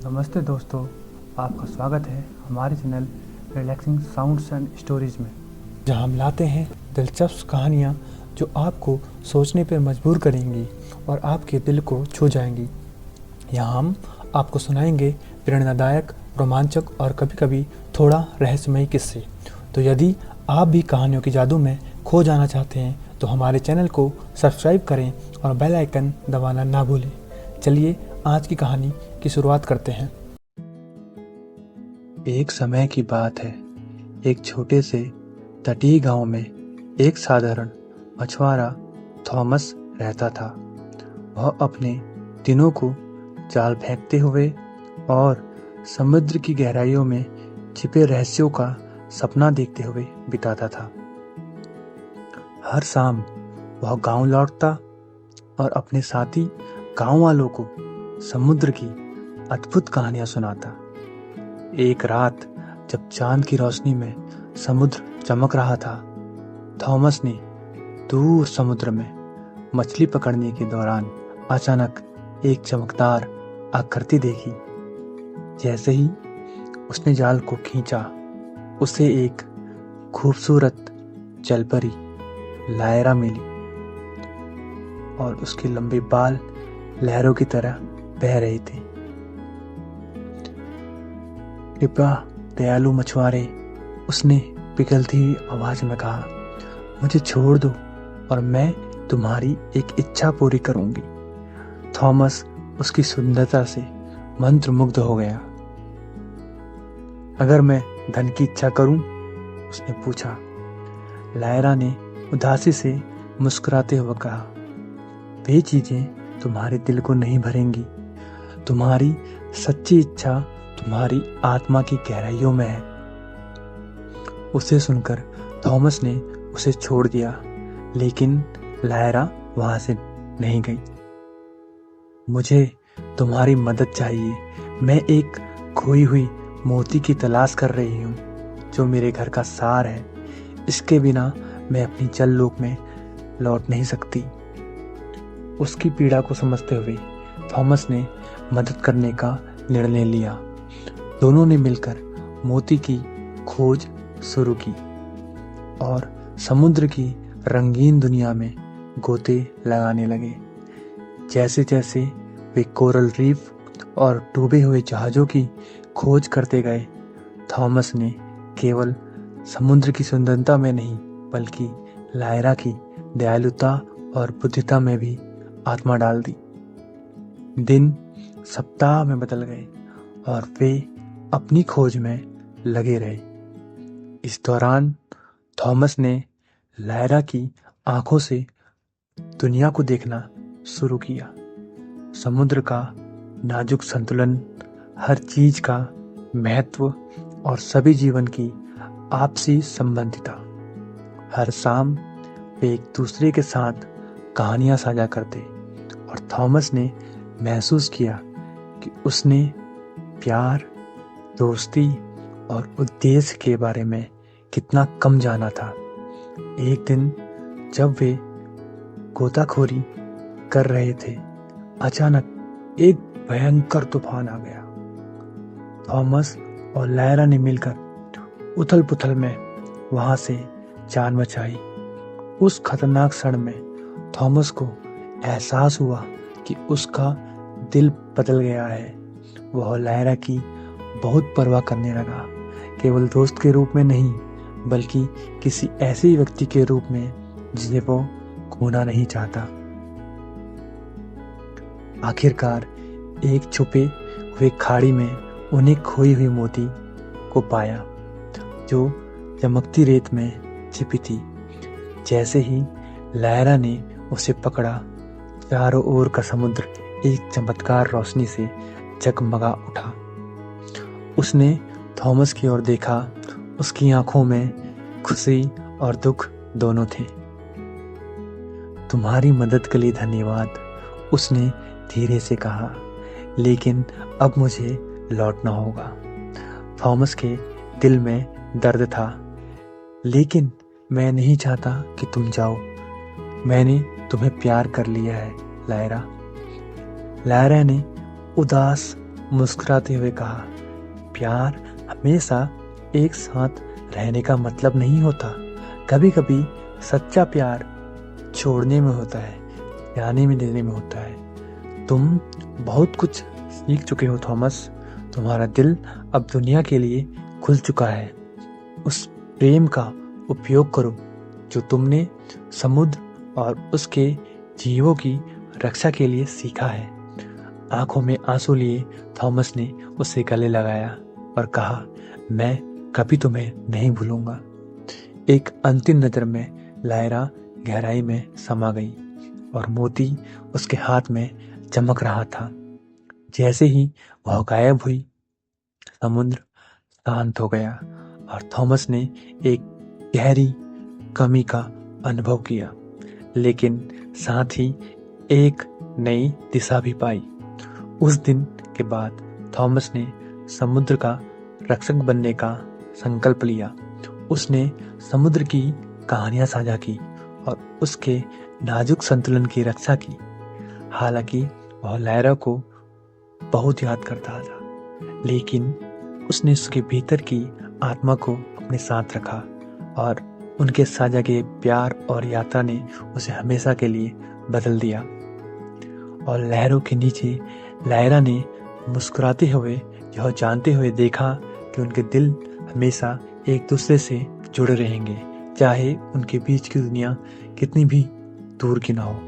नमस्ते दोस्तों, आपका स्वागत है हमारे channel relaxing sounds and stories में, जहां हम लाते हैं दिलचस्प कहानियां जो आपको सोचने पर मजबूर करेंगी और आपके दिल को छू जाएंगी। यहां हम आपको सुनाएंगे प्रेरणादायक, रोमांचक और कभी-कभी थोड़ा रहस्यमयी किस्से। तो यदि आप भी कहानियों के जादू में खो जाना चाहते हैं तो हमारे चैनल को सब्सक्राइब करें और बेल आइकन दबाना ना भूलें। चलिए आज की कहानी की शुरुआत करते हैं। एक समय की बात है। एक छोटे से तटीय गांव में एक साधारण मछुआरा थॉमस रहता था। वह अपने दिनों को जाल फेंकते हुए और समुद्र की गहराइयों में छिपे रहस्यों का सपना देखते हुए बिताता था। हर शाम वह गांव लौटता और अपने साथी गांव वालों को समुद्र की अद्भुत कहानियां सुनाता। एक रात जब चांद की रोशनी में समुद्र चमक रहा था, थॉमस ने दूर समुद्र में मछली पकड़ने के दौरान अचानक एक चमकदार आकृति देखी। जैसे ही उसने जाल को खींचा, उसे एक खूबसूरत जलपरी लायरा मिली और उसके लंबे बाल लहरों की तरह बह रहे थे। कृपया दयालु मछुआरे, उसने पिघलती हुई आवाज में कहा, मुझे छोड़ दो और मैं तुम्हारी एक इच्छा पूरी करूंगी। थॉमस उसकी सुंदरता से मंत्रमुग्ध हो गया। अगर मैं धन की इच्छा करूं? उसने पूछा। लायरा ने उदासी से मुस्कुराते हुए कहा, वे चीजें तुम्हारे दिल को नहीं भरेंगी। तुम्हारी सच्ची इच्छा तुम्हारी आत्मा की गहराइयों में है। उसे सुनकर थॉमस ने उसे छोड़ दिया, लेकिन लायरा वहां से नहीं गई। मुझे तुम्हारी मदद चाहिए। मैं एक खोई हुई मोती की तलाश कर रही हूँ जो मेरे घर का सार है। इसके बिना मैं अपनी जल लोक में लौट नहीं सकती। उसकी पीड़ा को समझते हुए थॉमस ने मदद करने का निर्णय लिया। दोनों ने मिलकर मोती की खोज शुरू की और समुद्र की रंगीन दुनिया में गोते लगाने लगे। जैसे जैसे वे कोरल रीफ और डूबे हुए जहाजों की खोज करते गए, थॉमस ने केवल समुद्र की सुंदरता में नहीं बल्कि लायरा की दयालुता और बुद्धिता में भी आत्मा डाल दी। दिन सप्ताह में बदल गए और वे अपनी खोज में लगे रहे। इस दौरान थॉमस ने लायरा की आंखों से दुनिया को देखना शुरू किया। समुद्र का नाजुक संतुलन, हर चीज का महत्व और सभी जीवन की आपसी संबंधिता। हर शाम वे एक दूसरे के साथ कहानियां साझा करते और थॉमस ने महसूस किया कि उसने प्यार, दोस्ती और उद्देश्य के बारे में कितना कम जाना था। एक दिन जब वे गोताखोरी कर रहे थे, अचानक एक भयंकर तूफान आ गया। थॉमस और लायरा ने मिलकर उथल पुथल में वहां से जान बचाई। उस खतरनाक क्षण में थॉमस को एहसास हुआ कि उसका दिल बदल गया है। वह लायरा की बहुत परवाह करने लगा, केवल दोस्त के रूप में नहीं बल्कि किसी ऐसे व्यक्ति के रूप में जिसे वो खोना नहीं चाहता। आखिरकार एक छुपे हुए खाड़ी में उन्हें खोई हुई मोती को पाया जो चमकती रेत में छिपी थी। जैसे ही लायरा ने उसे पकड़ा, चारों ओर का समुद्र एक चमत्कार रोशनी से जगमगा उठा। उसने थॉमस की ओर देखा। उसकी आंखों में खुशी और दुख दोनों थे। तुम्हारी मदद के लिए धन्यवाद, उसने धीरे से कहा, लेकिन अब मुझे लौटना होगा। थॉमस के दिल में दर्द था, लेकिन मैं नहीं चाहता कि तुम जाओ। मैंने तुम्हें प्यार कर लिया है लायरा। लायरा ने उदास मुस्कुराते हुए कहा, प्यार हमेशा एक साथ रहने का मतलब नहीं होता। कभी कभी सच्चा प्यार छोड़ने में होता है, जाने में देने में होता है। तुम बहुत कुछ सीख चुके हो थॉमस। तुम्हारा दिल अब दुनिया के लिए खुल चुका है। उस प्रेम का उपयोग करो जो तुमने समुद्र और उसके जीवों की रक्षा के लिए सीखा है। आंखों में आंसू लिए थॉमस ने उसे गले लगाया और कहा, मैं कभी तुम्हें नहीं भूलूंगा। एक अंतिम नजर में लायरा गहराई में समा गई और मोती उसके हाथ में चमक रहा था। जैसे ही वह गायब हुई, समुद्र शांत हो गया और थॉमस ने एक गहरी कमी का अनुभव किया, लेकिन साथ ही एक नई दिशा भी पाई। उस दिन के बाद थॉमस ने समुद्र का रक्षक बनने का संकल्प लिया। उसने समुद्र की कहानियां साझा की और उसके नाजुक संतुलन की रक्षा की। हालांकि वह लायरा को बहुत याद करता था, लेकिन उसने उसके भीतर की आत्मा को अपने साथ रखा और उनके साझा किए प्यार और यात्रा ने उसे हमेशा के लिए बदल दिया। और लहरों के नीचे लायरा ने मुस्कुराते हुए यह जानते हुए देखा कि उनके दिल हमेशा एक दूसरे से जुड़े रहेंगे, चाहे उनके बीच की दुनिया कितनी भी दूर की ना हो।